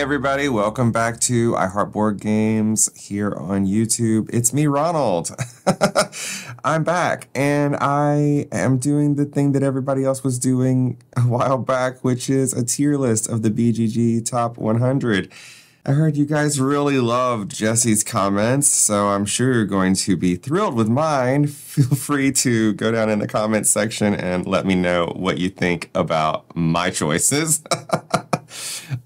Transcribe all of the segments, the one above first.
everybody, welcome back to I Heart Board Games here on YouTube. It's me, Ronald. I'm back, and I am doing the thing that everybody else was doing a while back, which is a tier list of the BGG Top 100. I heard you guys really loved Jesse's comments, so I'm sure you're going to be thrilled with mine. Feel free to go down in the comments section and let me know what you think about my choices.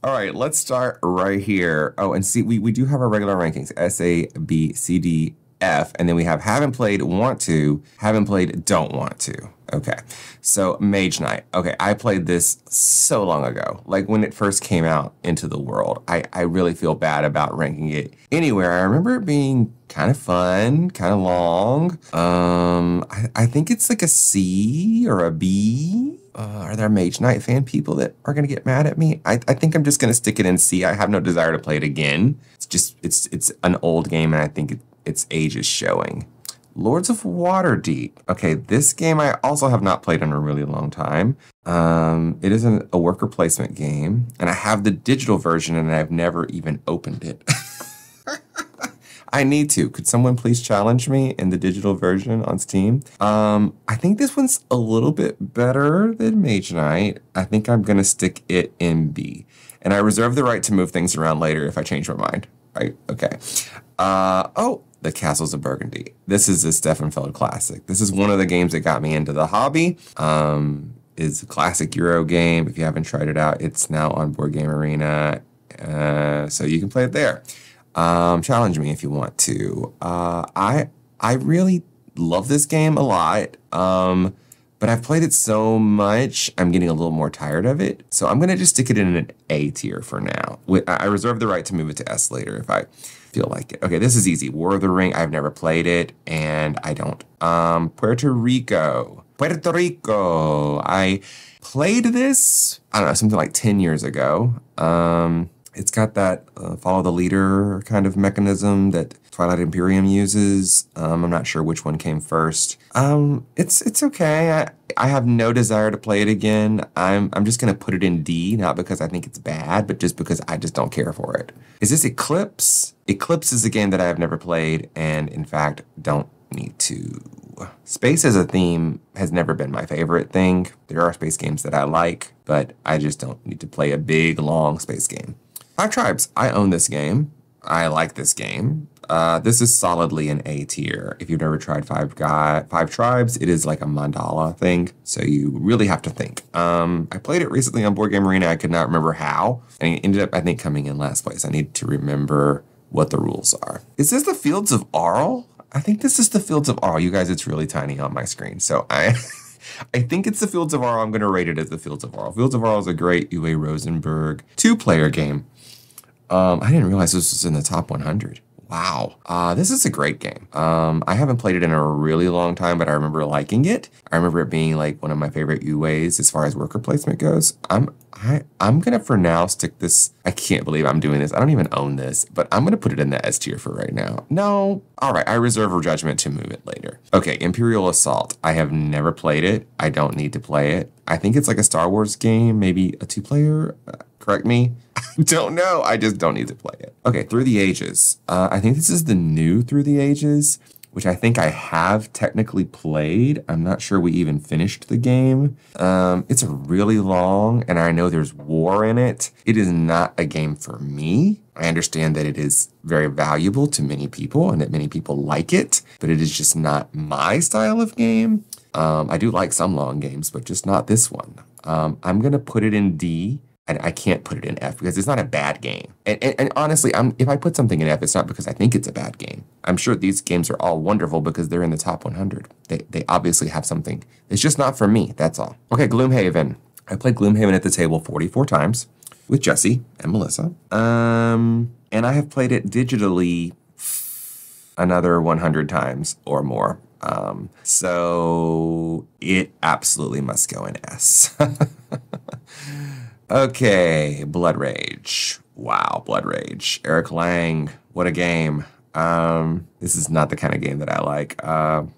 All right, let's start right here. Oh, and see, we do have our regular rankings, S, A, B, C, D, F, and then we have haven't played, want to, haven't played, don't want to. Okay, so Mage Knight. Okay, I played this so long ago, like when it first came out into the world. I really feel bad about ranking it anywhere. I remember it being kind of fun, kind of long. I think it's like a C or a B. Are there Mage Knight fan people that are going to get mad at me? I think I'm just going to stick it in C. I have no desire to play it again. It's just, it's an old game, and I think its age is showing. Lords of Waterdeep. Okay, this game I also have not played in a really long time. It is a worker placement game, and I have the digital version, and I've never even opened it. I need to. Could someone please challenge me in the digital version on Steam? I think this one's a little bit better than Mage Knight. I think I'm going to stick it in B. And I reserve the right to move things around later if I change my mind. Right? Okay. Oh, the Castles of Burgundy. This is a Steffenfeld classic. This is one of the games that got me into the hobby. It's a classic Euro game. If you haven't tried it out, it's now on Board Game Arena. So you can play it there. Challenge me if you want to. I really love this game a lot, but I've played it so much, I'm getting a little more tired of it. So I'm going to just stick it in an A tier for now. I reserve the right to move it to S later if I feel like it. Okay, this is easy. War of the Ring, I've never played it, and I don't. Puerto Rico. I played this, I don't know, something like 10 years ago. It's got that follow the leader kind of mechanism that Twilight Imperium uses. I'm not sure which one came first. It's okay. I have no desire to play it again. I'm just gonna put it in D, not because I think it's bad, but just because I just don't care for it. Is this Eclipse? Eclipse is a game that I have never played, and in fact don't need to. Space as a theme has never been my favorite thing. There are space games that I like, but I just don't need to play a big, long space game. Five Tribes. I own this game. I like this game. This is solidly an A tier. If you've never tried Five Tribes, it is like a mandala thing, so you really have to think. I played it recently on Board Game Arena. I could not remember how, and it ended up, I think, coming in last place. I need to remember what the rules are. Is this the Fields of Arle? I think this is the Fields of Arle. You guys, it's really tiny on my screen, so I think it's the Fields of Arle. I'm going to rate it as the Fields of Arle. Fields of Arle is a great Uwe Rosenberg two-player game. I didn't realize this was in the top 100. Wow. This is a great game. I haven't played it in a really long time, but I remember liking it. I remember it being like one of my favorite UAs as far as worker placement goes. I'm gonna for now stick this. I can't believe I'm doing this. I don't even own this, but I'm gonna put it in the S tier for right now. No. All right. I reserve a judgment to move it later. Okay. Imperial Assault. I have never played it. I don't need to play it. I think it's like a Star Wars game, maybe a two-player. Correct me. I don't know. I just don't need to play it. Okay, Through the Ages. I think this is the new Through the Ages, which I think I have technically played. I'm not sure we even finished the game. It's really long, and I know there's war in it. It is not a game for me. I understand that it is very valuable to many people and that many people like it, but it is just not my style of game. I do like some long games, but just not this one. I'm going to put it in D. I can't put it in F because it's not a bad game. And honestly, if I put something in F, it's not because I think it's a bad game. I'm sure these games are all wonderful because they're in the top 100. They obviously have something. It's just not for me, that's all. Okay, Gloomhaven. I played Gloomhaven at the table 44 times with Jesse and Melissa. And I have played it digitally another 100 times or more. So it absolutely must go in S. Okay, Blood Rage. Wow, Blood Rage. Eric Lang, what a game. This is not the kind of game that I like.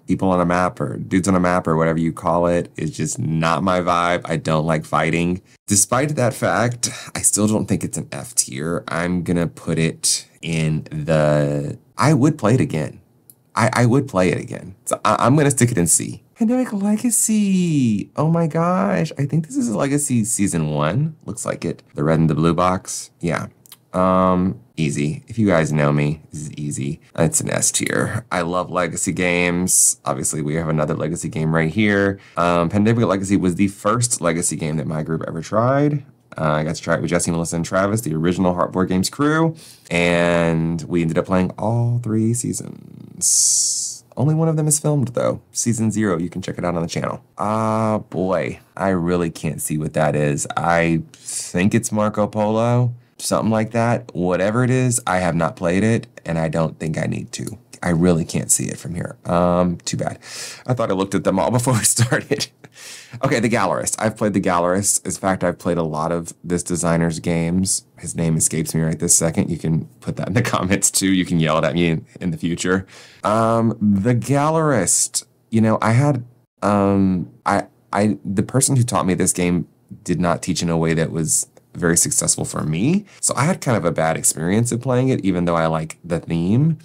People on a map or dudes on a map or whatever you call it is just not my vibe. I don't like fighting. Despite that fact, I still don't think it's an F tier. I'm gonna put it in the... I would play it again. I would play it again. So I'm gonna stick it in C. Pandemic Legacy. Oh my gosh. I think this is Legacy Season 1. Looks like it. The red and the blue box. Yeah. Easy. If you guys know me, this is easy. It's an S tier. I love Legacy games. Obviously, we have another Legacy game right here. Pandemic Legacy was the first Legacy game that my group ever tried. I got to try it with Jesse, Melissa, and Travis, the original Heart Board Games crew, and we ended up playing all 3 seasons. Only one of them is filmed, though. Season 0, you can check it out on the channel. Boy, I really can't see what that is. I think it's Marco Polo, something like that. Whatever it is, I have not played it, and I don't think I need to. I really can't see it from here. Too bad. I thought I looked at them all before we started. Okay, The Gallerist. I've played The Gallerist. In fact, I've played a lot of this designer's games. His name escapes me right this second. You can put that in the comments too. You can yell it at me in the future. The Gallerist. You know, I had the person who taught me this game did not teach in a way that was very successful for me. So I had kind of a bad experience of playing it, even though I like the theme.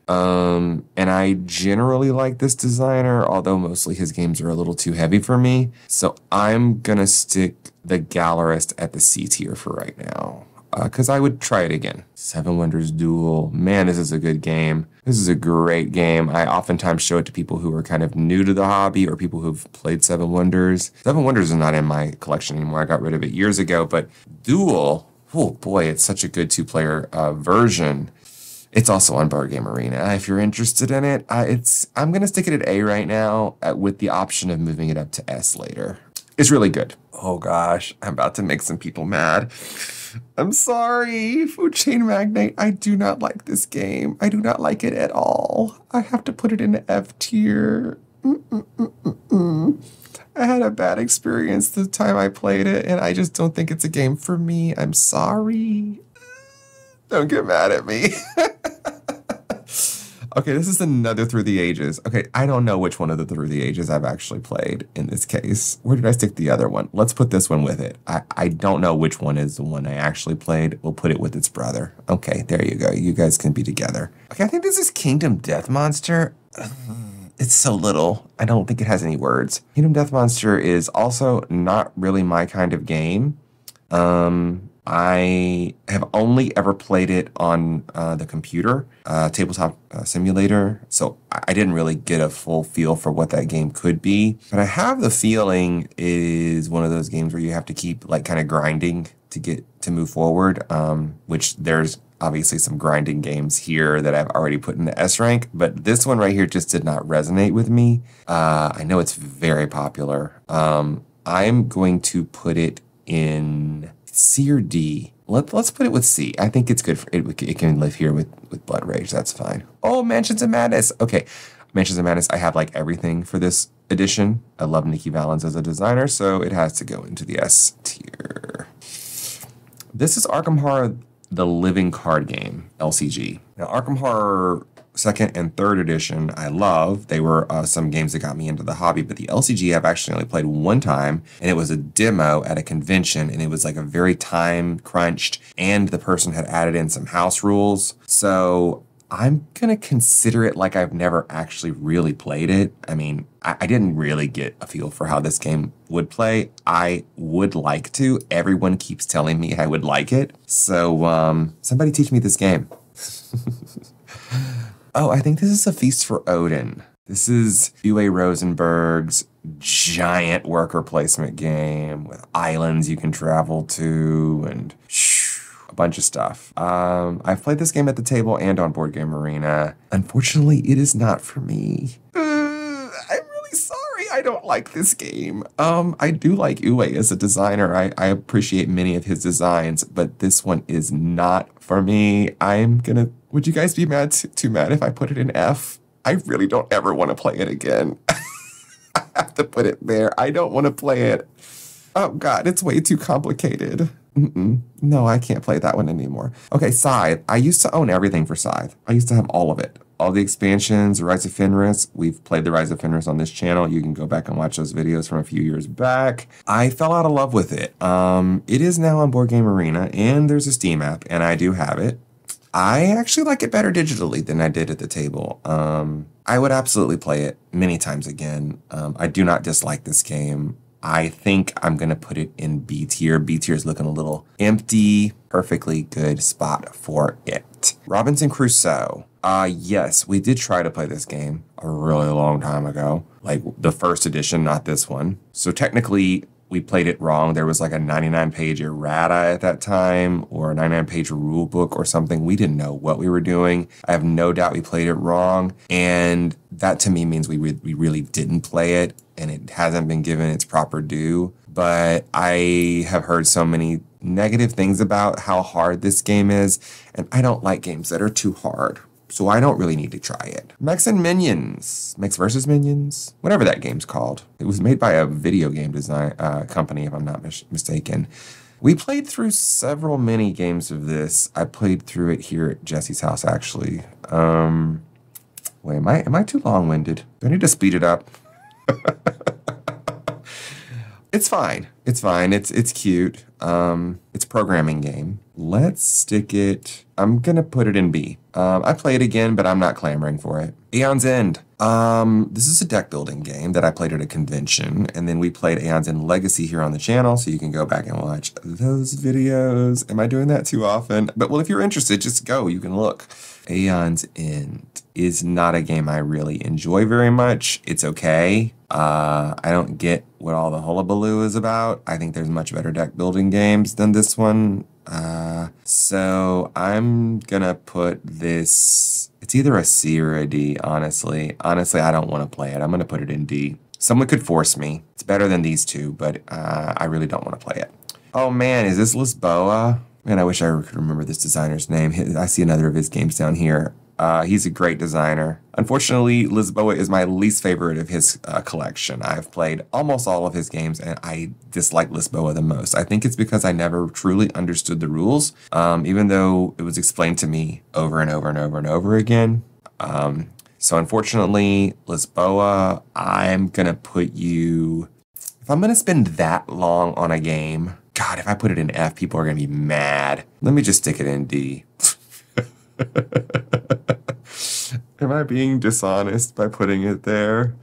And I generally like this designer, although mostly his games are a little too heavy for me. So I'm gonna stick The Gallerist at the C tier for right now. Because I would try it again. Seven Wonders Duel. Man, this is a good game. This is a great game. I oftentimes show it to people who are kind of new to the hobby or people who've played Seven Wonders. Seven Wonders is not in my collection anymore. I got rid of it years ago, but Duel, oh boy, it's such a good 2-player version. It's also on Board Game Arena. If you're interested in it, I'm going to stick it at A right now with the option of moving it up to S later. It's really good. Oh gosh, I'm about to make some people mad. I'm sorry, Food Chain Magnate. I do not like this game. I do not like it at all. I have to put it in F tier. I had a bad experience the time I played it, and I just don't think it's a game for me. I'm sorry. Don't get mad at me. Okay, this is another Through the Ages. Okay, I don't know which one of the Through the Ages I've actually played in this case. Where did I stick the other one? Let's put this one with it. I don't know which one is the one I actually played. We'll put it with its brother. Okay, there you go. You guys can be together. Okay, I think this is Kingdom Death Monster. It's so little. I don't think it has any words. Kingdom Death Monster is also not really my kind of game. I have only ever played it on the computer, tabletop simulator, so I didn't really get a full feel for what that game could be. But I have the feeling it is one of those games where you have to keep like kind of grinding to move forward, which there's obviously some grinding games here that I've already put in the S rank, but this one right here just did not resonate with me. I know it's very popular. I'm going to put it in C or D. Let's put it with C. I think it's good for it. It can live here with Blood Rage. That's fine. Oh, Mansions of Madness. Okay, Mansions of Madness. I have like everything for this edition. I love Nikki Valens as a designer, so it has to go into the S tier. This is Arkham Horror, the Living Card Game, LCG. Now, Arkham Horror 2nd and 3rd edition, I love. They were some games that got me into the hobby, but the LCG I've actually only played one time, and it was a demo at a convention, and it was like a very time crunched, and the person had added in some house rules. So I'm gonna consider it like I've never actually really played it. I mean, I didn't really get a feel for how this game would play. I would like to. Everyone keeps telling me I would like it. So somebody teach me this game. Oh, I think this is A Feast for Odin. This is Uwe Rosenberg's giant worker placement game with islands you can travel to and a bunch of stuff. I've played this game at the table and on Board Game Arena. Unfortunately, it is not for me. I'm really sorry. I don't like this game. I do like Uwe as a designer. I appreciate many of his designs, but this one is not for me. Would you guys be too mad if I put it in F? I really don't ever want to play it again. I have to put it there. I don't want to play it. Oh God, it's way too complicated. No, I can't play that one anymore. Okay, Scythe. I used to own everything for Scythe. I used to have all of it. All the expansions, the Rise of Fenris. We've played the Rise of Fenris on this channel. You can go back and watch those videos from a few years back. I fell out of love with it. It is now on Board Game Arena, and there's a Steam app, and I do have it. I actually like it better digitally than I did at the table. I would absolutely play it many times again. I do not dislike this game. I think I'm going to put it in B tier. B tier is looking a little empty. Perfectly good spot for it. Robinson Crusoe. Yes, we did try to play this game a really long time ago. Like the first edition, not this one. So technically, we played it wrong. There was like a 99-page errata at that time, or a 99-page rule book or something. We didn't know what we were doing. I have no doubt we played it wrong. And that to me means we really didn't play it, and it hasn't been given its proper due. But I have heard so many negative things about how hard this game is, and I don't like games that are too hard. So I don't really need to try it. Mechs and Minions. Mechs versus Minions? Whatever that game's called. It was made by a video game design company, if I'm not mistaken. We played through several mini games of this. I played through it here at Jesse's house, actually. Wait, am I too long-winded? Do I need to speed it up? It's fine. It's fine. It's cute. It's a programming game. Let's stick it. I'm gonna put it in B. I play it again, but I'm not clamoring for it. Aeon's End. This is a deck building game that I played at a convention, and then we played Aeon's End Legacy here on the channel, so you can go back and watch those videos. Am I doing that too often? But well, if you're interested, just go. You can look. Aeon's End is not a game I really enjoy very much. It's okay. I don't get what all the hullabaloo is about. I think there's much better deck building games than this one. So I'm gonna put this, it's either a C or a D, honestly. Honestly, I don't want to play it. I'm gonna put it in D. Someone could force me. It's better than these two, but I really don't want to play it. Oh man, is this Lisboa? Man, I wish I could remember this designer's name. I see another of his games down here. He's a great designer. Unfortunately, Lisboa is my least favorite of his collection. I've played almost all of his games, and I dislike Lisboa the most. I think it's because I never truly understood the rules, even though it was explained to me over and over and over and over again. So unfortunately, Lisboa, I'm going to put you... If I'm going to spend that long on a game... God, if I put it in F, people are going to be mad. Let me just stick it in D. Am I being dishonest by putting it there?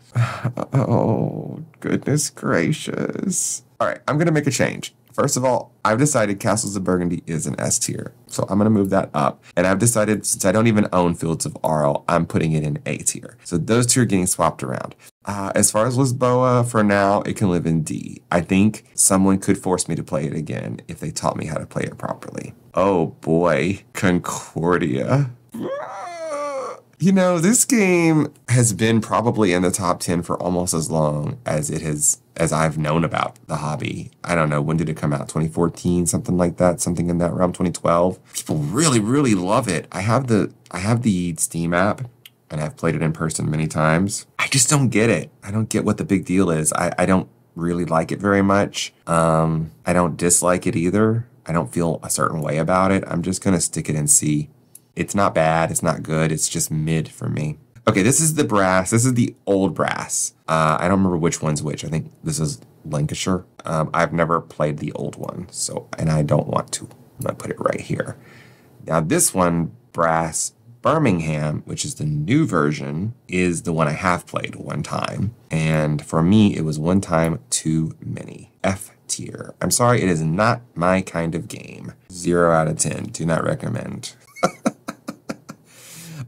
Oh, goodness gracious. All right, I'm going to make a change. First of all, I've decided Castles of Burgundy is an S tier. So I'm going to move that up. And I've decided, since I don't even own Fields of Arle, I'm putting it in A tier. So those two are getting swapped around. As far as Lisboa, for now, it can live in D. I think someone could force me to play it again if they taught me how to play it properly. Oh boy, Concordia. You know, this game has been probably in the top 10 for almost as long as as I've known about the hobby. I don't know, when did it come out? 2014, something like that, something in that realm, 2012. People really, really love it. I have the Steam app, and I've played it in person many times. I just don't get it. I don't get what the big deal is. I don't really like it very much. I don't dislike it either. I don't feel a certain way about it. I'm just gonna stick it in C. It's not bad, it's not good, it's just mid for me. Okay, this is the brass. This is the old brass. I don't remember which one's which. I think this is Lancashire. I've never played the old one, and I don't want to. I'm gonna put it right here. Now this one, brass Birmingham, which is the new version, is the one I have played one time. And for me, it was one time too many. F tier. I'm sorry, it is not my kind of game. 0 out of 10. Do not recommend.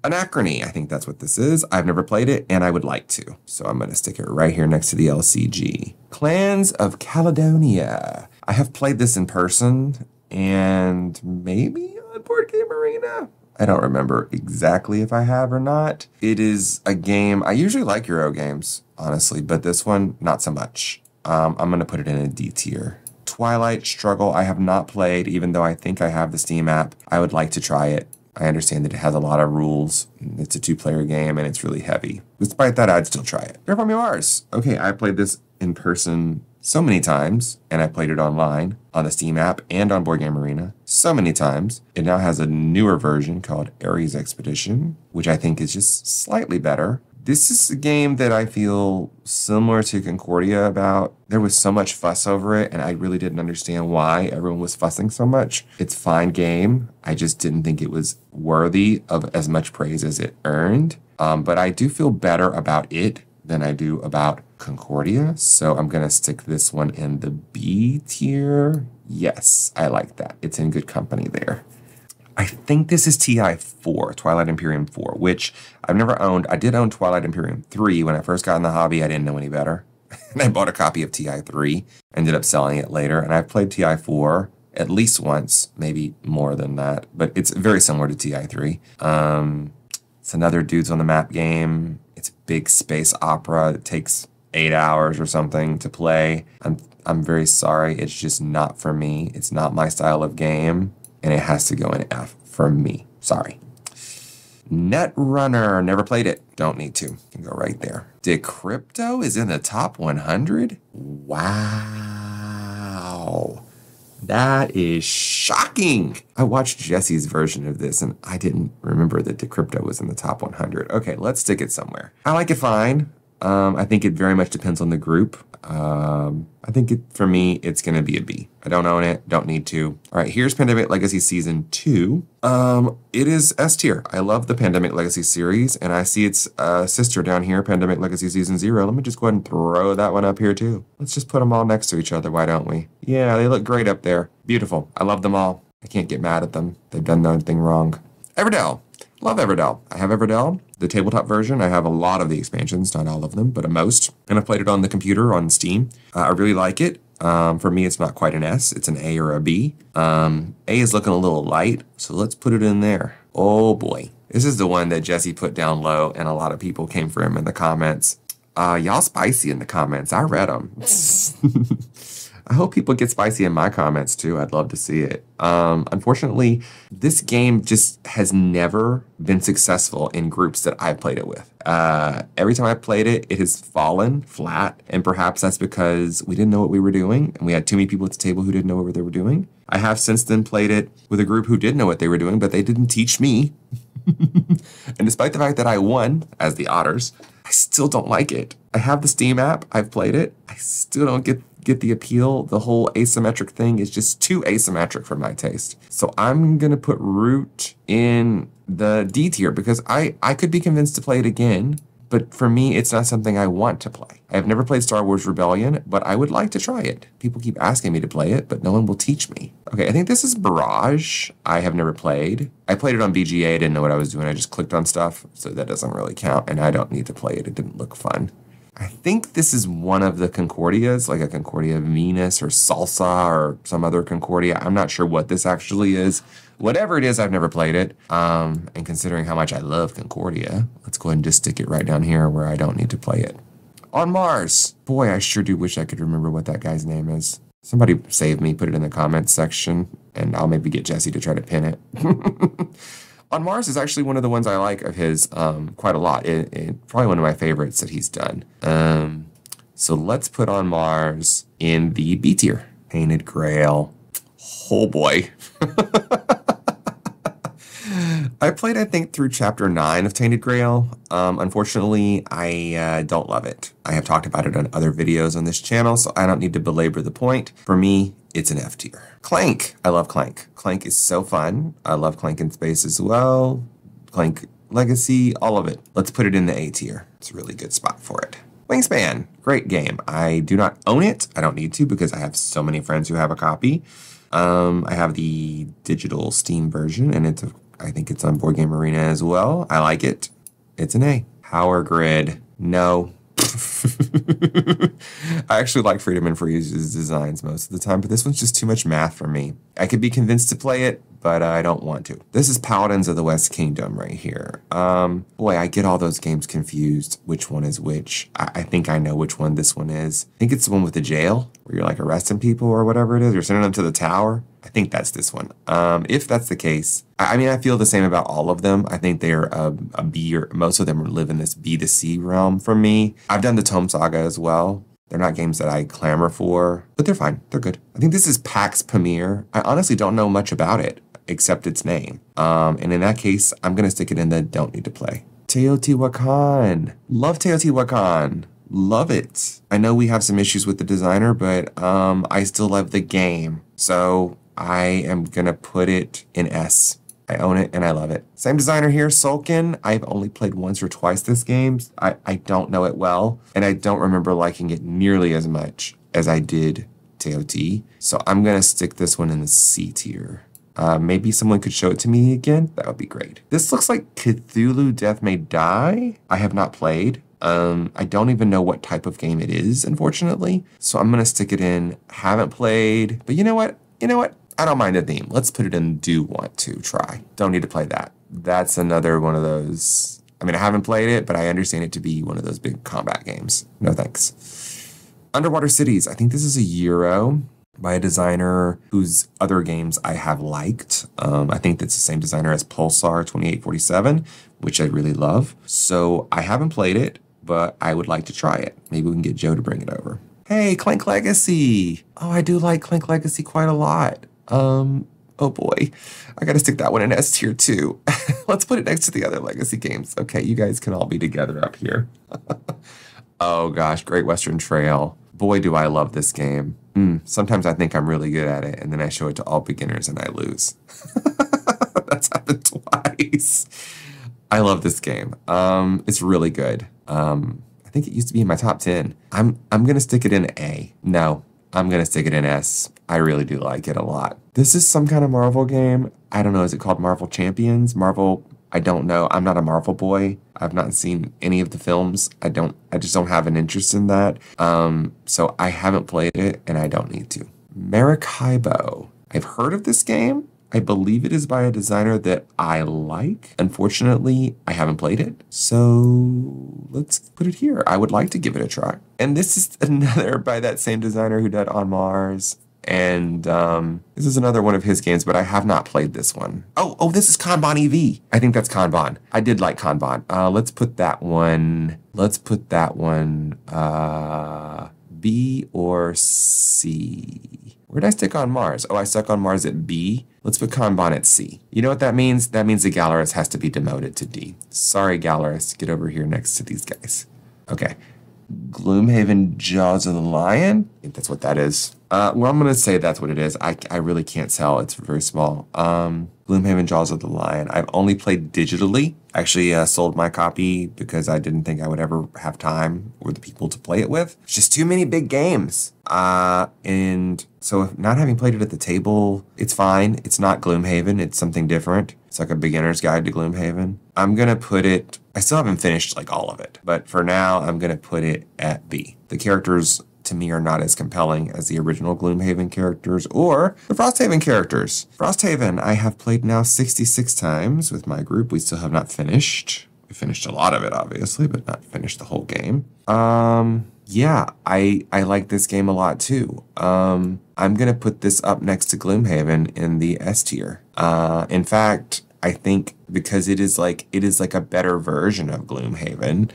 Anachrony, I think that's what this is. I've never played it, and I would like to. So I'm going to stick it right here next to the LCG. Clans of Caledonia. I have played this in person, and maybe on Board Game Arena. I don't remember exactly if I have or not. It is a game, I usually like Euro games, honestly, but this one, not so much. I'm going to put it in a D tier. Twilight Struggle, I have not played, even though I think I have the Steam app. I would like to try it. I understand that it has a lot of rules. It's a 2-player game, and it's really heavy. Despite that, I'd still try it. Terraforming Mars. Okay, I played this in person so many times, and I played it online on the Steam app and on Board Game Arena so many times. It now has a newer version called Ares Expedition, which I think is just slightly better. This is a game that I feel similar to Concordia about. There was so much fuss over it, and I really didn't understand why everyone was fussing so much. It's a fine game. I just didn't think it was worthy of as much praise as it earned. But I do feel better about it than I do about Concordia. So I'm going to stick this one in the B tier. Yes, I like that. It's in good company there. I think this is TI4, Twilight Imperium 4, which I've never owned. I did own Twilight Imperium 3 when I first got in the hobby. I didn't know any better. And I bought a copy of TI3, ended up selling it later. And I've played TI4 at least once, maybe more than that. But it's very similar to TI3. It's another Dudes on the Map game. It's a big space opera. It takes 8 hours or something to play. I'm very sorry. It's just not for me. It's not my style of game. And it has to go in F for me. Sorry. Netrunner. Never played it. Don't need to. Can go right there. Decrypto is in the top 100? Wow. That is shocking. I watched Jesse's version of this, and I didn't remember that Decrypto was in the top 100. Okay, let's stick it somewhere. I like it fine. I think it very much depends on the group. I think for me, it's going to be a B. I don't own it. Don't need to. All right, here's Pandemic Legacy Season 2. It is S tier. I love the Pandemic Legacy series, and I see its sister down here, Pandemic Legacy Season 0. Let me just go ahead and throw that one up here, too. Let's just put them all next to each other. Why don't we? Yeah, they look great up there. Beautiful. I love them all. I can't get mad at them. They've done nothing wrong. Everdell. Love Everdell. I have Everdell, the tabletop version. I have a lot of the expansions, not all of them, but most. And I've played it on the computer on Steam. I really like it. For me, it's not quite an S. It's an A or a B. A is looking a little light, so let's put it in there. Oh boy. This is the one that Jesse put down low, and a lot of people came for him in the comments. Y'all spicy in the comments. I read them. I hope people get spicy in my comments too. I'd love to see it. Unfortunately, this game just has never been successful in groups that I've played it with. Every time I've played it, it has fallen flat, and perhaps that's because we didn't know what we were doing, and we had too many people at the table who didn't know what they were doing. I have since then played it with a group who did know what they were doing, but they didn't teach me. And despite the fact that I won, as the Otters, I still don't like it. I have the Steam app. I've played it. I still don't get the appeal. The whole asymmetric thing is just too asymmetric for my taste. So I'm going to put Root in the D tier because I could be convinced to play it again, but for me, it's not something I want to play. I have never played Star Wars Rebellion, but I would like to try it. People keep asking me to play it, but no one will teach me. Okay, I think this is Barrage. I have never played. I played it on BGA. I didn't know what I was doing. I just clicked on stuff, so that doesn't really count, and I don't need to play it. It didn't look fun. I think this is one of the Concordias, like a Concordia Venus or Salsa or some other Concordia. I'm not sure what this actually is. Whatever it is, I've never played it. And considering how much I love Concordia, let's go ahead and just stick it right down here where I don't need to play it. On Mars. Boy, I sure do wish I could remember what that guy's name is. Somebody save me, put it in the comments section, and I'll maybe get Jesse to try to pin it. On Mars is actually one of the ones I like of his quite a lot. Probably one of my favorites that he's done. So let's put On Mars in the B tier. Tainted Grail. Oh boy. I played, I think, through Chapter 9 of Tainted Grail. Unfortunately, I don't love it. I have talked about it on other videos on this channel, so I don't need to belabor the point. For me, it's an F tier. Clank. I love Clank. Clank is so fun. I love Clank in Space as well. Clank Legacy, all of it. Let's put it in the A tier. It's a really good spot for it. Wingspan. Great game. I do not own it. I don't need to because I have so many friends who have a copy. I have the digital Steam version, and I think it's on Board Game Arena as well. I like it. It's an A. Power Grid. No. I actually like Freedom and Freeze's designs most of the time, but this one's just too much math for me. I could be convinced to play it, but I don't want to. This is Paladins of the West Kingdom right here. Boy, I get all those games confused. Which one is which? I think I know which one this one is. I think it's the one with the jail, where you're like arresting people or whatever it is. You're sending them to the tower. I think that's this one. If that's the case, I mean, I feel the same about all of them. I think they're a B, or most of them live in this B to C realm for me. I've done the Tome Saga as well. They're not games that I clamor for, but they're fine. They're good. I think this is PAX Premiere. I honestly don't know much about it except its name. And in that case, I'm going to stick it in the don't need to play. Teotihuacan. Love Teotihuacan. Love it. I know we have some issues with the designer, but I still love the game. So I am going to put it in S. I own it and I love it. Same designer here, Sulkin. I've only played once or twice this game. I don't know it well, and I don't remember liking it nearly as much as I did Teoti. So I'm going to stick this one in the C tier. Maybe someone could show it to me again. That would be great. This looks like Cthulhu Death May Die. I have not played. I don't even know what type of game it is, unfortunately. So I'm going to stick it in. Haven't played, but you know what? I don't mind the theme. Let's put it in do want to try. Don't need to play that. That's another one of those. I mean, I haven't played it, but I understand it to be one of those big combat games. No thanks. Underwater Cities. I think this is a Euro by a designer whose other games I have liked. I think that's the same designer as Pulsar 2847, which I really love. So I haven't played it, but I would like to try it. Maybe we can get Joe to bring it over. Hey, Clank Legacy. Oh, I do like Clank Legacy quite a lot. Oh boy, I gotta stick that one in S tier too. Let's put it next to the other Legacy games. Okay, you guys can all be together up here. Oh gosh, Great Western Trail. Boy, do I love this game. Sometimes I think I'm really good at it, and then I show it to all beginners and I lose. That's happened twice. I love this game. It's really good. I think it used to be in my top 10. I'm gonna stick it in A. No, I'm gonna stick it in S. I really do like it a lot. This is some kind of Marvel game. I don't know, is it called Marvel Champions? Marvel, I don't know. I'm not a Marvel boy. I've not seen any of the films. I just don't have an interest in that. So I haven't played it and I don't need to. Maracaibo. I've heard of this game. I believe it is by a designer that I like. Unfortunately, I haven't played it. So let's put it here. I would like to give it a try. And this is another by that same designer who did On Mars. And this is another one of his games, but I have not played this one. Oh, this is Kanban EV. I think that's Kanban. I did like Kanban. Let's put that one B or C. Where did I stick On Mars? Oh, I stuck On Mars at B. Let's put Kanban at C. You know what that means? That means the Gallerist has to be demoted to D. Sorry, Gallerist. Get over here next to these guys. Okay. Gloomhaven Jaws of the Lion? I think that's what that is. Well, I'm going to say that's what it is. I really can't tell. It's very small. Gloomhaven Jaws of the Lion. I've only played digitally. Actually sold my copy because I didn't think I would ever have time or the people to play it with. It's just too many big games. And so not having played it at the table, it's fine. It's not Gloomhaven. It's something different. It's like a beginner's guide to Gloomhaven. I'm going to put it, I still haven't finished like all of it, but for now I'm going to put it at B. The characters to me are not as compelling as the original Gloomhaven characters or the Frosthaven characters. Frosthaven, I have played now 66 times with my group. We still have not finished. We finished a lot of it, obviously, but not finished the whole game. Yeah, I like this game a lot too. I'm going to put this up next to Gloomhaven in the S tier. In fact, I think because it is like a better version of Gloomhaven,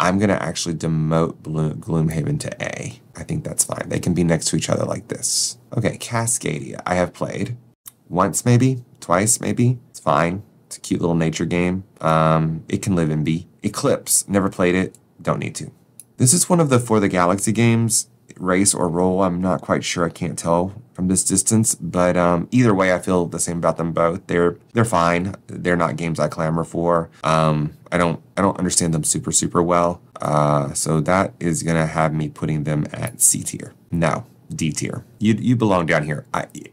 I'm going to actually demote Gloomhaven to A. I think that's fine. They can be next to each other like this. Okay, Cascadia. I have played once maybe, twice maybe. It's fine. It's a cute little nature game. It can live in B. Eclipse. Never played it. Don't need to. This is one of the For the Galaxy games. Race or roll, I'm not quite sure. I can't tell from this distance, but either way, I feel the same about them both. They're fine. They're not games I clamor for. I don't understand them super well. So that is gonna have me putting them at C tier. No, D tier. You belong down here.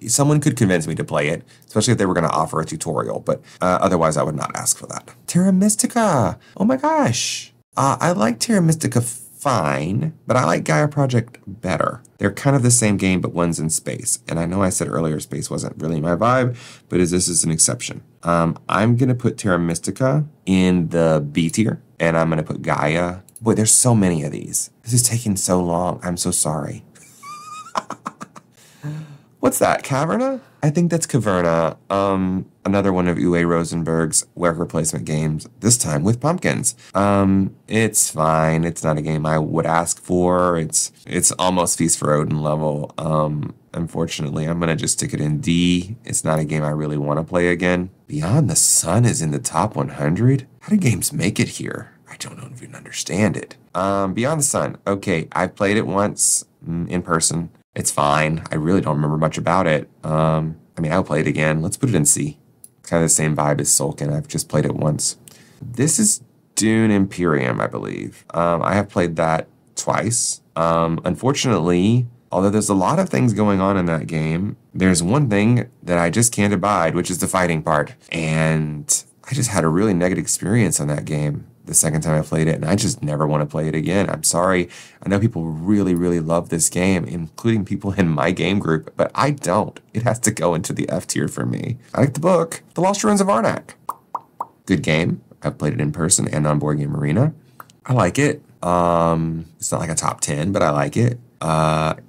Someone could convince me to play it, especially if they were gonna offer a tutorial. But otherwise, I would not ask for that. Terra Mystica. Oh my gosh. I like Terra Mystica fine, but I like Gaia Project better. They're kind of the same game, but one's in space. And I know I said earlier space wasn't really my vibe, but this is an exception. I'm going to put Terra Mystica in the B tier, and I'm going to put Gaia. Boy, there's so many of these. This is taking so long. I'm so sorry. What's that, Caverna? I think that's Caverna, another one of Uwe Rosenberg's worker placement games, this time with pumpkins. It's fine. It's not a game I would ask for. It's almost Feast for Odin level. Unfortunately, I'm going to just stick it in D. It's not a game I really want to play again. Beyond the Sun is in the top 100? How do games make it here? I don't even understand it. Beyond the Sun. Okay, I've played it once in person. It's fine. I really don't remember much about it. I mean, I'll play it again. Let's put it in C. It's kind of the same vibe as Sulkin. I've just played it once. This is Dune Imperium, I believe. I have played that twice. Unfortunately, although there's a lot of things going on in that game, there's one thing that I just can't abide, which is the fighting part. And I just had a really negative experience on that game the second time I played it, and I just never want to play it again. I'm sorry. I know people really, really love this game, including people in my game group, but I don't. It has to go into the F tier for me. I like the book, The Lost Ruins of Arnak. Good game. I've played it in person and on Board Game Arena. I like it. It's not like a top 10, but I like it.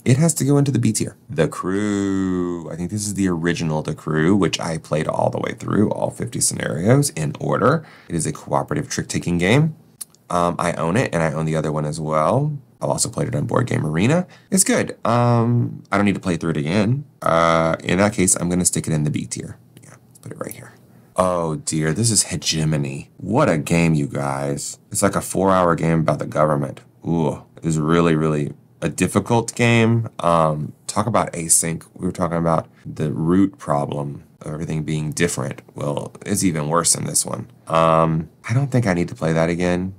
It has to go into the B tier. The Crew. I think this is the original The Crew, which I played all the way through, all 50 scenarios in order. It is a cooperative trick-taking game. I own it, and I own the other one as well. I've also played it on Board Game Arena. It's good. I don't need to play through it again. In that case, I'm going to stick it in the B tier. Yeah, let's put it right here. Oh dear, this is Hegemony. What a game, you guys. It's like a 4-hour game about the government. Ooh, it is really, really a difficult game. Talk about async. We were talking about the root problem of everything being different. Well, it's even worse in this one. I don't think I need to play that again.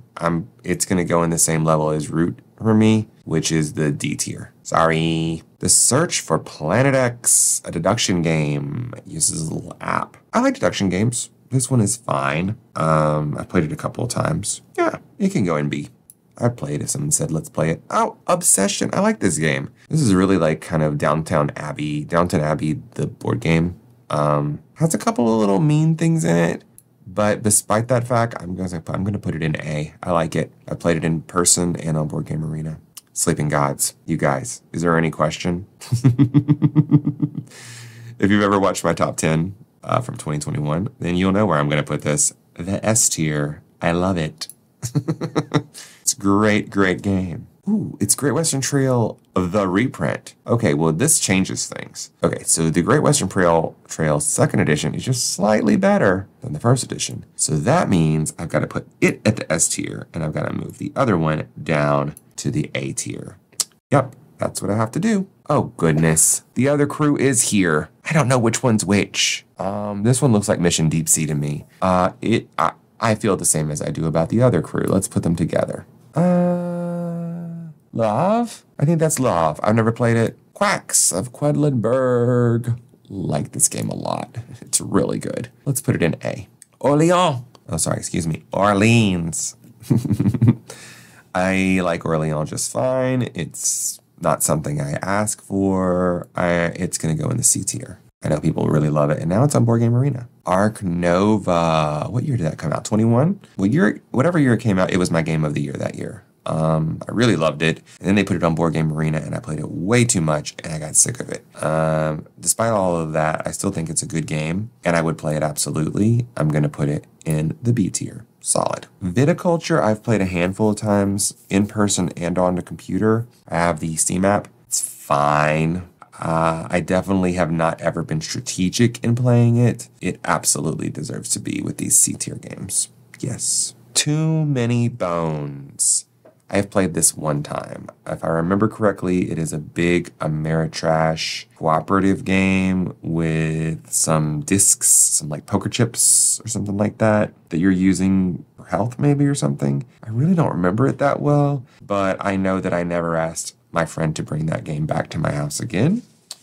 It's going to go in the same level as root for me, which is the D tier. Sorry. The Search for Planet X, a deduction game. It uses a little app. I like deduction games. This one is fine. I played it a couple of times. Yeah, it can go in B. I played it. Someone said, let's play it. Oh, Obsession. I like this game. This is really like kind of Downton Abbey, the board game. Has a couple of little mean things in it. But despite that fact, I'm going to put it in A. I like it. I played it in person and on Board Game Arena. Sleeping Gods. You guys, is there any question? If you've ever watched my top 10 from 2021, then you'll know where I'm going to put this. The S tier. I love it. It's a great, great game. Ooh, it's Great Western Trail, the reprint. Okay, well, this changes things. Okay, so the Great Western Trail 2nd edition is just slightly better than the 1st edition. So that means I've got to put it at the S tier, and I've got to move the other one down to the A tier. Yep, that's what I have to do. Oh, goodness. The other crew is here. I don't know which one's which. This one looks like Mission Deep Sea to me. I feel the same as I do about the other crew. Let's put them together. Love? I think that's Love. I've never played it. Quacks of Quedlinburg. Like this game a lot. It's really good. Let's put it in A. Orleans. Oh, sorry, excuse me. Orleans. I like Orleans just fine. It's not something I ask for. It's going to go in the C tier. I know people really love it, and now it's on Board Game Arena. Ark Nova. What year did that come out? 21? Whatever year it came out, it was my game of the year that year. I really loved it. And then they put it on Board Game Arena, and I played it way too much, and I got sick of it. Despite all of that, I still think it's a good game, and I would play it absolutely. I'm going to put it in the B tier. Solid. Viticulture, I've played a handful of times in person and on the computer. I have the Steam app. It's fine. I definitely have not ever been strategic in playing it. It absolutely deserves to be with these C tier games. Yes. Too Many Bones. I have played this one time. If I remember correctly, it is a big Ameritrash cooperative game with some discs, some like poker chips or something like that you're using for health maybe or something. I really don't remember it that well, but I know that I never asked my friend to bring that game back to my house again.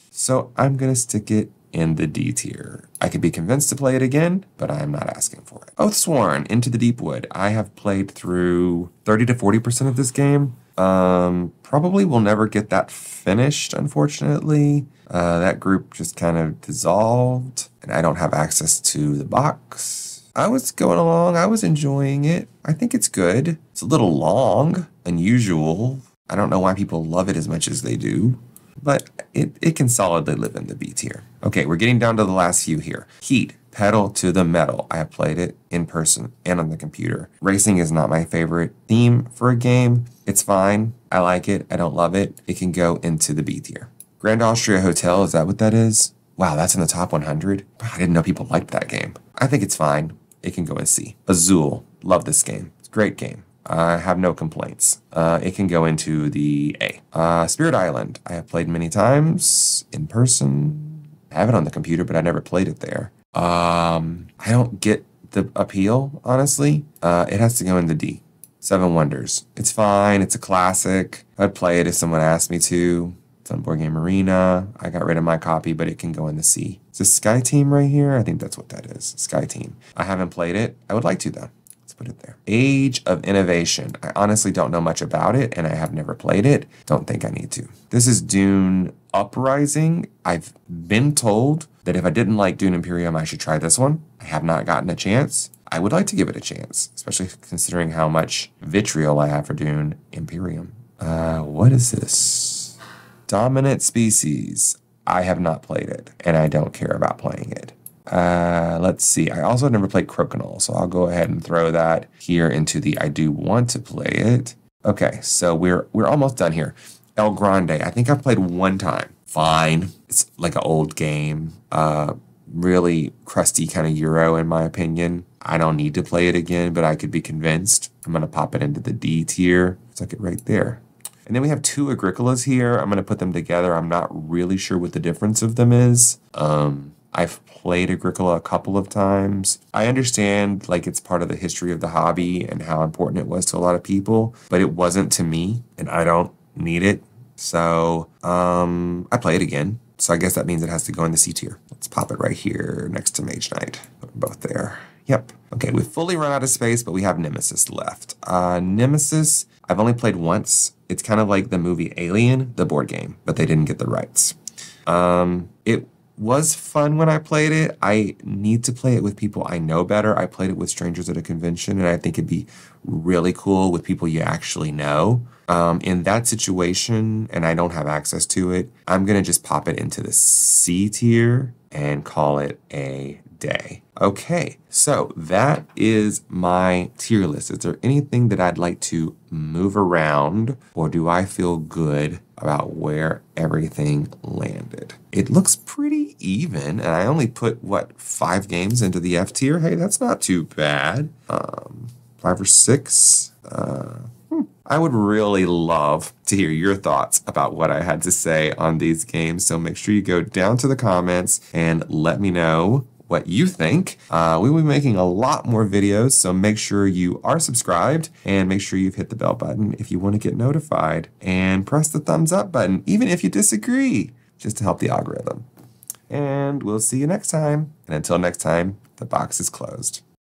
So I'm going to stick it in the D tier. I could be convinced to play it again, but I'm not asking for it. Oathsworn, Into the Deepwood. I have played through 30 to 40% of this game. Probably will never get that finished, unfortunately. That group just kind of dissolved, and I don't have access to the box. I was going along. I was enjoying it. I think it's good. It's a little long, unusual. I don't know why people love it as much as they do. but it can solidly live in the B tier. Okay, we're getting down to the last few here. Heat, Pedal to the Metal. I have played it in person and on the computer. Racing is not my favorite theme for a game. It's fine. I like it. I don't love it. It can go into the B tier. Grand Austria Hotel, is that what that is? Wow, that's in the top 100? I didn't know people liked that game. I think it's fine. It can go in C. Azul, love this game. It's a great game. I have no complaints. It can go into the A. Spirit Island, I have played many times in person. I have it on the computer, but I never played it there. I don't get the appeal, honestly. It has to go in the D. Seven Wonders. It's fine. It's a classic. I'd play it if someone asked me to. It's on Board Game Arena. I got rid of my copy, but it can go in the C. Is this Sky Team right here? I think that's what that is. Sky Team. I haven't played it. I would like to, though. Let's put it there. Age of Innovation. I honestly don't know much about it, and I have never played it. Don't think I need to. This is Dune Uprising. I've been told that if I didn't like Dune Imperium, I should try this one. I have not gotten a chance. I would like to give it a chance, especially considering how much vitriol I have for Dune Imperium. What is this? Dominant Species. I have not played it, and I don't care about playing it. Let's see. I also never played Crokinole, so I'll go ahead and throw that here into the I do want to play it. Okay, so we're almost done here. El Grande. I think I've played one time. Fine. It's like an old game. Really crusty kind of Euro in my opinion. I don't need to play it again, but I could be convinced. I'm going to pop it into the D tier. Stuck it right there. And then we have two Agricolas here. I'm going to put them together. I'm not really sure what the difference of them is. I've played Agricola a couple of times. I understand like it's part of the history of the hobby and how important it was to a lot of people, but it wasn't to me and I don't need it. So I play it again. So I guess that means it has to go in the C tier. Let's pop it right here next to Mage Knight. Put them both there. Yep. Okay, we've fully run out of space, but we have Nemesis left. Nemesis, I've only played once. It's kind of like the movie Alien, the board game, but they didn't get the rights. It was fun when I played it. I need to play it with people I know better. I played it with strangers at a convention, and I think it'd be really cool with people you actually know. In that situation, and I don't have access to it, I'm going to just pop it into the C tier and call it a day. Okay, so that is my tier list. Is there anything that I'd like to move around, or do I feel good about where everything landed? It looks pretty even, and I only put, what, 5 games into the F tier? Hey, that's not too bad. 5 or 6. I would really love to hear your thoughts about what I had to say on these games, so make sure you go down to the comments and let me know what you think. We will be making a lot more videos, so make sure you are subscribed and make sure you've hit the bell button if you want to get notified, and press the thumbs up button, even if you disagree, just to help the algorithm. And we'll see you next time. And until next time, the box is closed.